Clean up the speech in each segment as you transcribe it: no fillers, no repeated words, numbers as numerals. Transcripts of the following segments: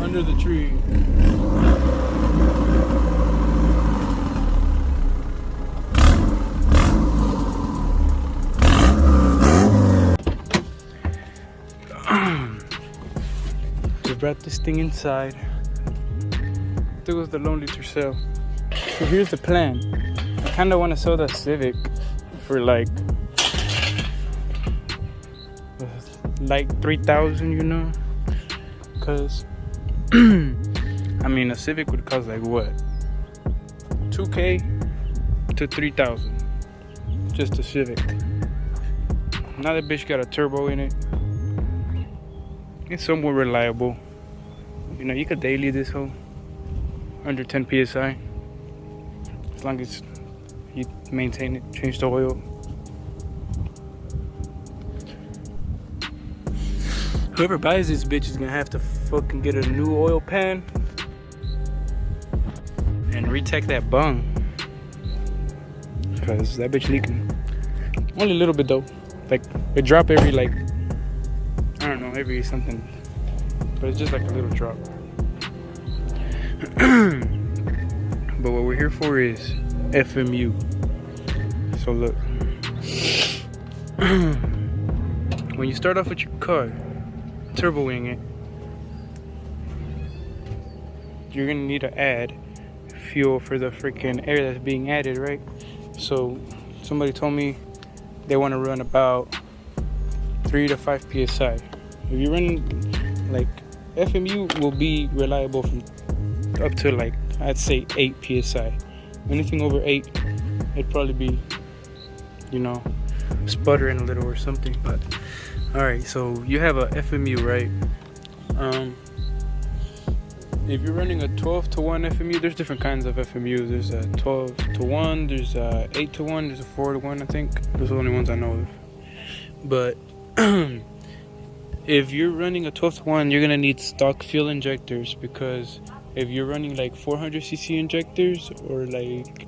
under the tree. Just brought this thing inside. There goes the Lonely Tercel. So here's the plan. I kind of want to sell that Civic for like 3,000, you know, because I mean a Civic would cost like what, 2K to 3,000, just a Civic. Now that bitch got a turbo in it. It's somewhat reliable, you know. You could daily this whole under 10 psi as long as you maintain it, change the oil. Whoever buys this bitch is gonna have to fucking get a new oil pan and retech that bung, because that bitch leaking. Only a little bit though. Like it drop every like, I don't know, every something, but it's just like a little drop. But what we're here for is FMU. So look, when you start off with your car, turboing it, you're gonna need to add fuel for the freaking air that's being added, right? So somebody told me they want to run about 3 to 5 psi. If you run like FMU will be reliable from up to like, I'd say 8 psi. Anything over 8, it'd probably be, you know, sputtering a little or something. But all right, so you have a FMU, right? If you're running a 12 to 1 FMU, there's different kinds of FMU. There's a 12 to 1, there's a 8 to 1, there's a 4 to 1, I think. Those are the only ones I know of. But if you're running a 12 to 1, you're gonna need stock fuel injectors, because if you're running like 400cc injectors or like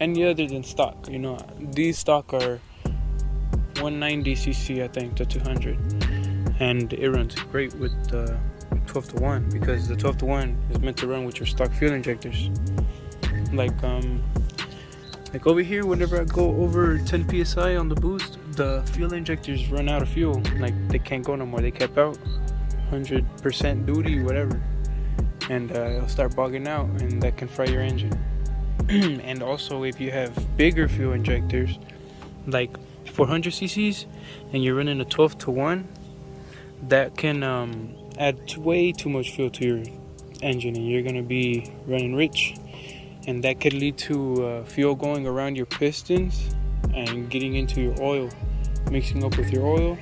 any other than stock, you know, these stock are 190cc, I think, to 200, and it runs great with the 12 to 1, because the 12 to 1 is meant to run with your stock fuel injectors. Like over here, whenever I go over 10 psi on the boost, the fuel injectors run out of fuel. Like they can't go no more. They kept out 100% duty, whatever, and it'll start bogging out, and that can fry your engine. And also, if you have bigger fuel injectors, like 400 cc's, and you're running a 12 to 1, that can add way too much fuel to your engine, and you're gonna be running rich, and that could lead to fuel going around your pistons and getting into your oil, mixing up with your oil,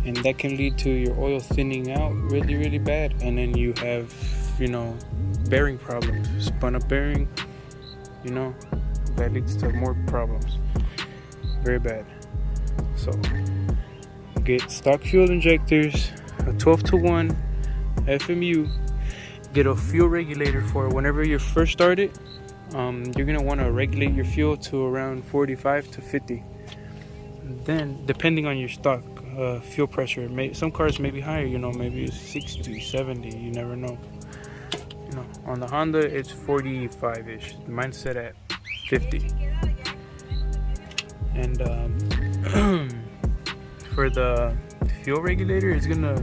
and that can lead to your oil thinning out really, really bad, and then you have, you know, bearing problems, spun up bearing, you know, that leads to more problems, very bad. So get stock fuel injectors, a 12 to 1 FMU, get a fuel regulator for whenever you first start it. You're gonna want to regulate your fuel to around 45 to 50. Then, depending on your stock fuel pressure, some cars may be higher, you know, maybe 60, 70, you never know. You know, on the Honda, it's 45-ish. Mine's set at 50. And for the fuel regulator,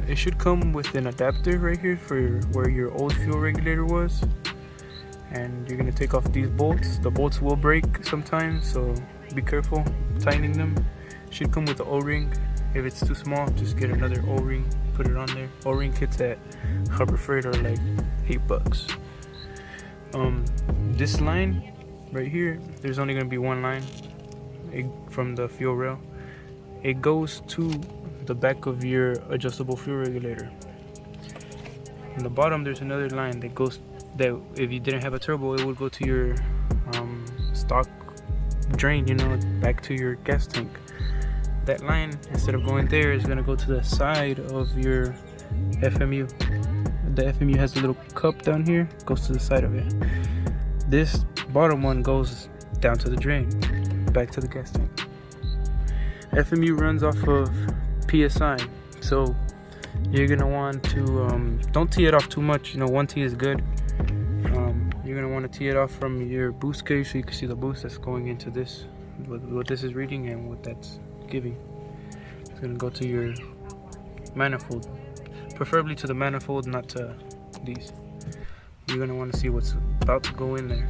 it should come with an adapter right here for where your old fuel regulator was. And you're gonna take off these bolts. The bolts will break sometimes, so be careful tightening them. Should come with an O-ring. If it's too small, just get another O-ring, put it on there. O-ring kits at Harbor Freight are like $8. This line right here, there's only gonna be one line from the fuel rail. It goes to the back of your adjustable fuel regulator. On the bottom, there's another line that goes, that if you didn't have a turbo, it would go to your stock drain, you know, back to your gas tank. That line, instead of going there, is gonna go to the side of your FMU. The FMU has a little cup down here, goes to the side of it. This bottom one goes down to the drain, back to the gas tank. FMU runs off of PSI, so you're gonna want to don't tee it off too much. You know, one tee is good. You're gonna want to tee it off from your boost gauge so you can see the boost that's going into this, what this is reading and what that's giving. It's gonna go to your manifold, preferably to the manifold, not to these. You're gonna want to see what's about to go in there.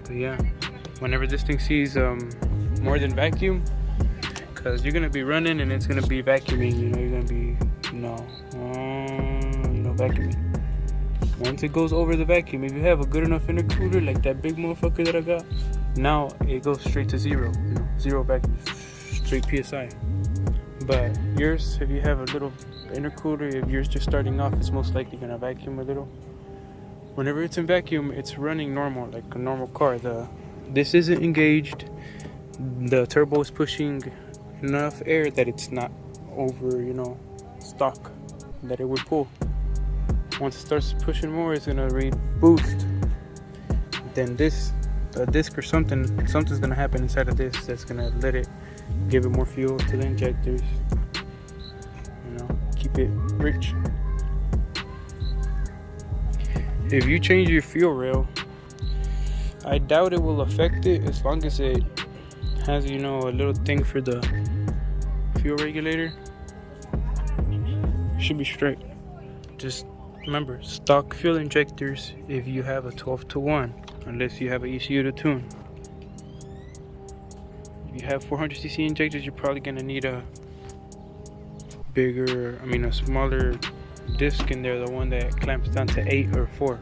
But yeah, whenever this thing sees more than vacuum, because you're gonna be running and it's gonna be vacuuming, you know, you're gonna be vacuuming. Once it goes over the vacuum, if you have a good enough intercooler like that big motherfucker that I got, now it goes straight to zero, you know, zero vacuum, straight PSI. But yours, if you have a little intercooler, if yours just starting off, it's most likely gonna vacuum a little. Whenever it's in vacuum, it's running normal, like a normal car. This isn't engaged. The turbo is pushing enough air that it's not over, you know, stock that it would pull. Once it starts pushing more, it's gonna read boost. Then this, a disc or something's gonna happen inside of this that's gonna let it give it more fuel to the injectors. You know, keep it rich. If you change your fuel rail, I doubt it will affect it as long as it has, you know, a little thing for the fuel regulator. It should be straight. Just remember, stock fuel injectors if you have a 12-to-1, unless you have an ECU to tune. If you have 400cc injectors, you're probably gonna need a smaller disc in there, the one that clamps down to 8 or 4.